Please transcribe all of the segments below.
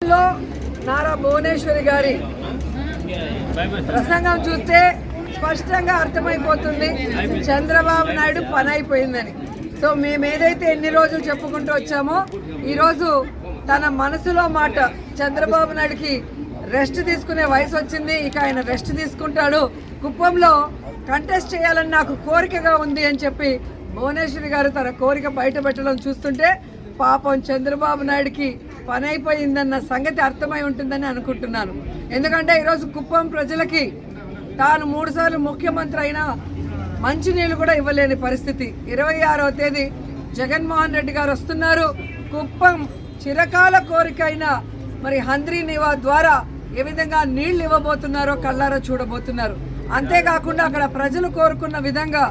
కుప్పంలో నారా భువనేశ్వరి గారి ప్రసంగం చూస్తే స్పష్టంగా అర్థమైపోతుంది చంద్రబాబు నాయుడు పని అయిపోయిందని. సో మేము ఏదైతే ఎన్ని రోజులు చెప్పుకుంటూ వచ్చామో ఈరోజు తన మనసులో మాట, చంద్రబాబు నాయుడుకి రెస్ట్ తీసుకునే వయసు వచ్చింది, ఇక ఆయన రెస్ట్ తీసుకుంటాడు, కుప్పంలో కంటెస్ట్ చేయాలని నాకు కోరికగా ఉంది అని చెప్పి భువనేశ్వరి గారు తన కోరిక బయట పెట్టడం చూస్తుంటే పాపం చంద్రబాబు నాయుడుకి పని అయిపోయిందన్న సంగతి అర్థమై ఉంటుందని అనుకుంటున్నాను. ఎందుకంటే ఈరోజు కుప్పం ప్రజలకి తాను 3 సార్లు ముఖ్యమంత్రి అయినా మంచినీళ్ళు కూడా ఇవ్వలేని పరిస్థితి. 26వ తేదీ జగన్మోహన్ రెడ్డి గారు వస్తున్నారు. కుప్పం చిరకాల కోరిక అయిన మరి హంద్రీ నివా ద్వారా ఏ విధంగా నీళ్లు ఇవ్వబోతున్నారో కళ్ళారా చూడబోతున్నారు. అంతేకాకుండా అక్కడ ప్రజలు కోరుకున్న విధంగా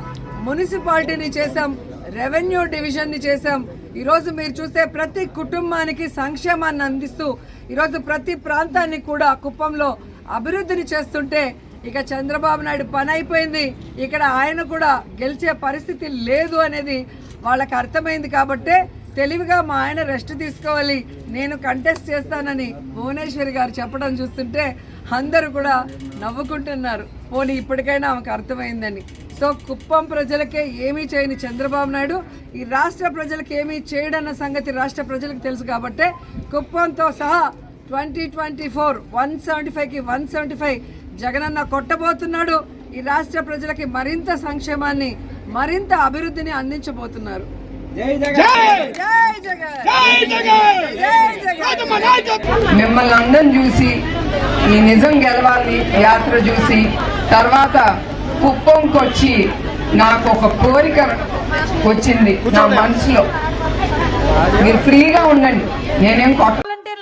మున్సిపాలిటీని చేశాం, రెవెన్యూ డివిజన్ని చేశాం. ఈరోజు మీరు చూస్తే ప్రతి కుటుంబానికి సంక్షేమాన్ని అందిస్తూ ఈరోజు ప్రతి ప్రాంతాన్ని కూడా కుప్పంలో అభివృద్ధిని చేస్తుంటే ఇక చంద్రబాబు నాయుడు పని అయిపోయింది, ఇక్కడ ఆయన కూడా గెలిచే పరిస్థితి లేదు అనేది వాళ్ళకి అర్థమైంది. కాబట్టే తెలివిగా మా ఆయన రెస్ట్ తీసుకోవాలి, నేను కంటెస్ట్ చేస్తానని భువనేశ్వరి గారు చెప్పడం చూస్తుంటే అందరూ కూడా నవ్వుకుంటున్నారు. పోనీ ఇప్పటికైనా ఆమెకు అర్థమైందని. సో కుప్పం ప్రజలకే ఏమీ చేయని చంద్రబాబు నాయుడు ఈ రాష్ట్ర ప్రజలకు ఏమీ చేయడన్న సంగతి రాష్ట్ర ప్రజలకు తెలుసు. కాబట్టే కుప్పంతో సహా 2024 175కి 175 జగనన్న కొట్టబోతున్నాడు. ఈ రాష్ట్ర ప్రజలకి మరింత సంక్షేమాన్ని, మరింత అభివృద్ధిని అందించబోతున్నారు. మిమ్మల్ని అందరం చూసి ఈ నిజం గెలవాలి యాత్ర చూసి తర్వాత కుప్పంకి వచ్చి నాకు ఒక కోరిక వచ్చింది నా మనసులో. మీరు ఫ్రీగా ఉండండి, నేనేం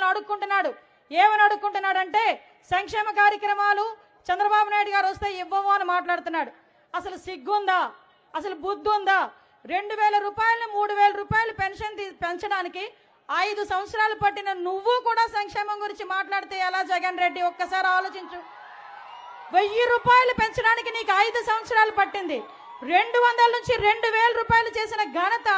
అడుక్కుంటున్నాడు. ఏమని అడుక్కుంటున్నాడంటే సంక్షేమ కార్యక్రమాలు చంద్రబాబు నాయుడు గారు వస్తే ఇవ్వము అని మాట్లాడుతున్నాడు. అసలు సిగ్గుందా? అసలు బుద్ధి ఉందా? 2000 రూపాయలు 3000 రూపాయలు పెన్షన్ పెంచడానికి 5 సంవత్సరాలు పట్టిన నువ్వు కూడా సంక్షేమం గురించి మాట్లాడితే ఎలా జగన్ రెడ్డి? ఒక్కసారి ఆలోచించు. 1000 రూపాయలు పెంచడానికి నీకు 5 సంవత్సరాలు పట్టింది. 200 నుంచి 2000 రూపాయలు చేసిన ఘనత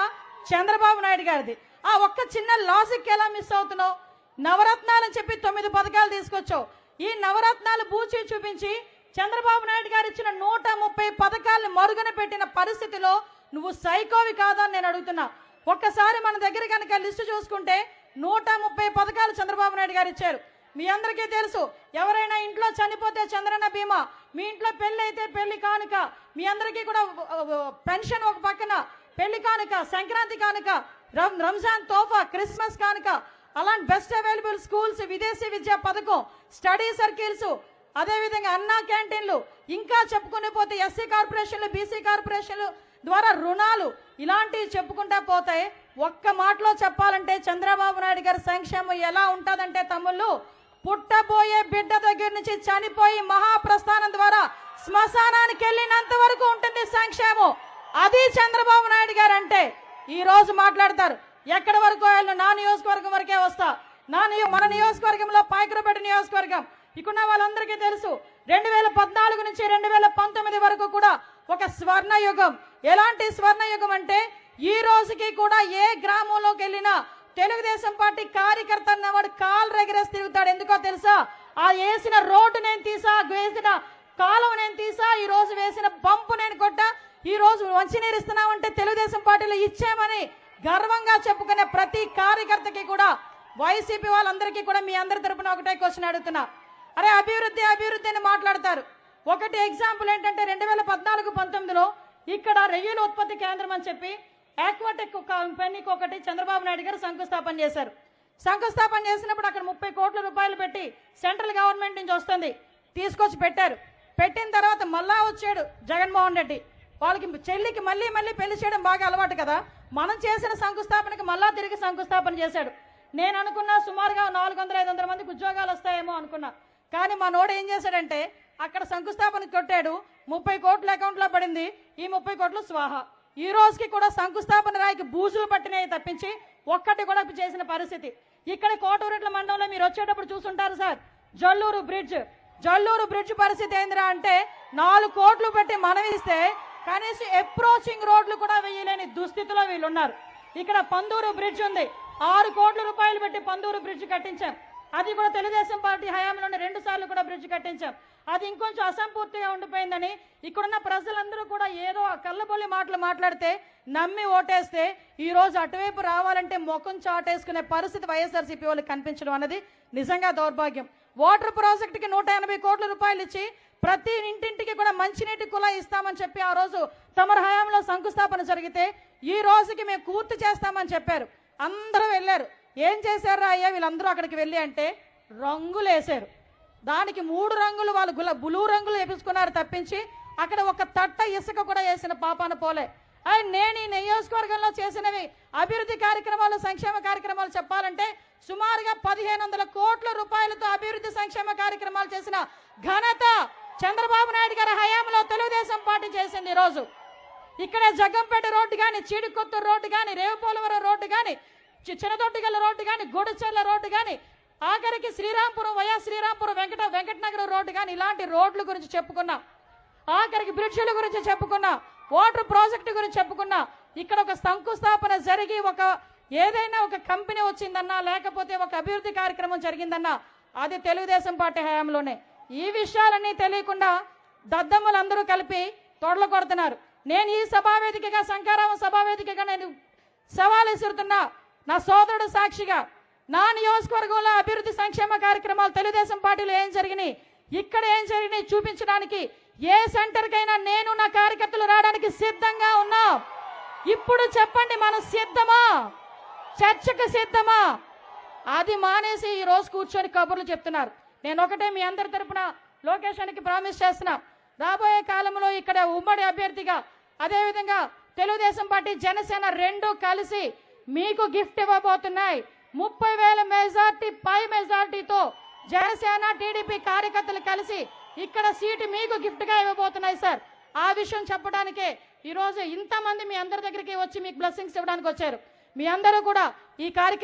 చంద్రబాబు నాయుడు గారిది. ఆ ఒక్క చిన్న లాజిక్ ఎలా మిస్ అవుతున్నావు? నవరత్నాలని చెప్పి 9 పథకాలు తీసుకొచ్చావు. ఈ నవరత్నాలు బూచి చూపించి చంద్రబాబు నాయుడు గారు ఇచ్చిన 130 పథకాలను మరుగున పెట్టిన పరిస్థితిలో నువ్వు సైకోవి కాదా అని నేను అడుగుతున్నా. ఒక్కసారి మన దగ్గర కనుక లిస్టు చూసుకుంటే 130 పథకాలు చంద్రబాబు నాయుడు గారు ఇచ్చారు. మీ అందరికీ తెలుసు, ఎవరైనా ఇంట్లో చనిపోతే చంద్రన్న బీమా, మీ ఇంట్లో పెళ్లి అయితే పెళ్లి కానుక, మీ అందరికీ కూడా పెన్షన్ ఒక పక్కన, పెళ్లి కానుక, సంక్రాంతి కానుక, రంజాన్ తోఫా, క్రిస్మస్ కానుక, అలాంటి బెస్ట్ అవైలబుల్ స్కూల్స్, విదేశీ విద్యా పథకం, స్టడీ సర్కిల్స్, అదేవిధంగా అన్నా క్యాంటీన్లు, ఇంకా చెప్పుకునే పోతే ఎస్సీ కార్పొరేషన్లు, బీసీ కార్పొరేషన్లు ద్వారా రుణాలు, ఇలాంటివి చెప్పుకుంటా పోతే ఒక్క మాటలో చెప్పాలంటే చంద్రబాబు నాయుడు గారి సంక్షేమం ఎలా ఉంటుందంటే తమ్ముళ్ళు, పుట్టబోయే బిడ్డ దగ్గర నుంచి చనిపోయి మహాప్రస్థానం ద్వారా శ్మశానానికి వెళ్ళినంత వరకు ఉంటుంది సంక్షేమం. అది చంద్రబాబు నాయుడు గారు అంటే. ఈ రోజు మాట్లాడతారు ఎక్కడి వరకు వెళ్ళు, నా నియోజకవర్గం వరకే వస్తా, మన నియోజకవర్గంలో పాయకరపేట నియోజకవర్గం ఇక్కడ వాళ్ళందరికీ తెలుసు 2014 నుంచి 2019 వరకు కూడా ఒక స్వర్ణయుగం. ఎలాంటి స్వర్ణయుగం అంటే ఈ రోజుకి కూడా ఏ గ్రామంలోకి వెళ్ళినా తెలుగుదేశం పార్టీ కార్యకర్త అన్నవాడు కాలు రెగరేసి తిరుగుతాడు. ఎందుకో తెలుసా? ఆ వేసిన రోడ్డు నేను తీసా, వేసిన కాలువ నేను తీసా, ఈ రోజు వేసిన పంపు నేను కొట్టా, ఈ రోజు మంచినీరు ఇస్తున్నామంటే తెలుగుదేశం పార్టీలో ఇచ్చామని గర్వంగా చెప్పుకునే ప్రతి కార్యకర్తకి కూడా వైసీపీ వాళ్ళందరికీ కూడా మీ అందరి తరపున ఒకటే క్వశ్చన్ అడుగుతున్నా. అరే అభివృద్ధి అభివృద్ధి అని మాట్లాడతారు. ఒకటి ఎగ్జాంపుల్ ఏంటంటే 2014-19లో ఇక్కడ రొయ్యల ఉత్పత్తి కేంద్రం అని చెప్పి ఆక్వాటెక్ కంపెనీకి ఒకటి చంద్రబాబు నాయుడు గారు శంకుస్థాపన చేశారు. శంకుస్థాపన చేసినప్పుడు అక్కడ 30 కోట్ల రూపాయలు పెట్టి సెంట్రల్ గవర్నమెంట్ నుంచి వస్తుంది తీసుకొచ్చి పెట్టారు. పెట్టిన తర్వాత మళ్ళా వచ్చాడు జగన్మోహన్ రెడ్డి. వాళ్ళకి చెల్లికి మళ్ళీ పెళ్లి చేయడం బాగా అలవాటు కదా, మనం చేసిన శంకుస్థాపనకి మళ్ళా తిరిగి శంకుస్థాపన చేశాడు. నేను అనుకున్నా సుమారుగా 400-500 మందికి ఉద్యోగాలు వస్తాయేమో అనుకున్నా. కానీ మా నోడు ఏం చేశాడంటే అక్కడ శంకుస్థాపన కొట్టాడు, 30 కోట్ల అకౌంట్లో పడింది, ఈ 30 కోట్లు స్వాహా. ఈ రోజుకి కూడా శంకుస్థాపన రాయికి బూజులు పట్టినాయి తప్పించి ఒక్కటి కూడా చేసిన పరిస్థితి. ఇక్కడ కోటూరెట్ల మండలంలో మీరు వచ్చేటప్పుడు చూసుంటారు సార్, జల్లూరు బ్రిడ్జ్ పరిస్థితి ఏందిరా అంటే 4 కోట్లు పెట్టి మనవిస్తే కనీసం అప్రోచింగ్ రోడ్లు కూడా వేయలేని దుస్థితిలో వీళ్ళు ఉన్నారు. ఇక్కడ పందూరు బ్రిడ్జ్ ఉంది, 6 కోట్ల రూపాయలు పెట్టి పందూరు బ్రిడ్జ్ కట్టించాం. అది కూడా తెలుగుదేశం పార్టీ హయాంలోనే 2 సార్లు కూడా బ్రిడ్జ్ కట్టించాం. అది ఇంకొంచెం అసంపూర్తిగా ఉండిపోయిందని ఇక్కడున్న ప్రజలందరూ కూడా ఏదో కళ్ళబొల్లి మాటలు మాట్లాడితే నమ్మి ఓటేస్తే ఈ రోజు అటువైపు రావాలంటే ముఖం చాటేసుకునే పరిస్థితి వైఎస్ఆర్సీపీ వాళ్ళకి కనిపించడం అనేది నిజంగా దౌర్భాగ్యం. వాటర్ ప్రాజెక్టుకి 180 కోట్ల రూపాయలు ఇచ్చి ప్రతి ఇంటింటికి కూడా మంచినీటి కుళాయి ఇస్తామని చెప్పి ఆ రోజు తమర హయాంలో శంకుస్థాపన జరిగితే ఈ రోజుకి మేము పూర్తి చేస్తామని చెప్పారు. అందరూ వెళ్ళారు. ఏం చేశారా అయ్యా వీళ్ళందరూ అక్కడికి వెళ్ళి అంటే రంగులు వేశారు. దానికి 3 రంగులు వాళ్ళు బ్లూ రంగులు వేపించుకున్నారు తప్పించి అక్కడ ఒక తట్ట ఇసుక కూడా వేసిన పాపాన పోలే. నేను ఈ నియోజకవర్గంలో చేసినవి అభివృద్ధి కార్యక్రమాలు సంక్షేమ కార్యక్రమాలు చెప్పాలంటే సుమారుగా 1500 కోట్ల రూపాయలతో అభివృద్ధి సంక్షేమ కార్యక్రమాలు చేసిన ఘనత చంద్రబాబు నాయుడు గారి హయాంలో తెలుగుదేశం పార్టీ చేసింది. ఈరోజు ఇక్కడే జగ్గంపేట రోడ్డు కానీ, చీడికొత్తూరు రోడ్డు కానీ, రేవుపోలవరం రోడ్డు కానీ, చిన్నదొట్టిగల్ల రోడ్డు కానీ, గొడచెర్ల రోడ్డు కానీ, ఆఖరికి శ్రీరాంపురం శ్రీరాంపురం వెంకటనగరం రోడ్డు కానీ ఇలాంటి రోడ్ల గురించి చెప్పుకున్నా. ఆఖరికి బ్రిడ్జిల గురించి చెప్పుకున్నా, వాటర్ ప్రాజెక్టు గురించి చెప్పుకున్నా. ఇక్కడ ఒక శంకుస్థాపన జరిగి ఏదైనా ఒక కంపెనీ వచ్చిందన్నా లేకపోతే ఒక అభివృద్ధి కార్యక్రమం జరిగిందన్నా అది తెలుగుదేశం పార్టీ హయాంలోనే. ఈ విషయాలన్నీ తెలియకుండా దద్దమ్మలందరూ కలిపి తొడలు కొడుతున్నారు. నేను ఈ సభావేదికగా శంకారామ సభావేదికగా నేను సవాల్ విసురుతున్నా. నా సోదరుడు సాక్షిగా నా నియోజకవర్గంలో అభివృద్ధి సంక్షేమ కార్యక్రమాలు తెలుగుదేశం పార్టీలో ఏం జరిగినాయి, ఇక్కడ ఏం జరిగినాయి చూపించడానికి ఏ సెంటర్కైనా నేను నా కార్యకర్తలు రావడానికి సిద్ధంగా ఉన్నా. ఇప్పుడు చెప్పండి, మనం సిద్ధమా? చర్చకు సిద్ధమా? అది మానేసి ఈ రోజు కూర్చొని కబుర్లు చెప్తున్నారు. నేను ఒకటే మీ అందరి తరపున లోకేషన్కి ప్రామిస్ చేస్తున్నా, రాబోయే కాలంలో ఇక్కడ ఉమ్మడి అభ్యర్థిగా అదేవిధంగా తెలుగుదేశం పార్టీ జనసేన 2 కలిసి మీకు గిఫ్ట్ ఇవ్వబోతున్నాయి. 30,000 మెజార్టీ పై మెజార్టీతో జనసేన టీడీపీ కార్యకర్తలు కలిసి ఇక్కడ సీటు మీకు గిఫ్ట్ గా ఇవ్వబోతున్నాయి సార్. ఆ విషయం చెప్పడానికే ఈ రోజు ఇంతమంది మీ అందరి దగ్గరికి వచ్చి మీకు బ్లెస్సింగ్స్ ఇవ్వడానికి వచ్చారు. మీ అందరూ కూడా ఈ కార్యక్రమం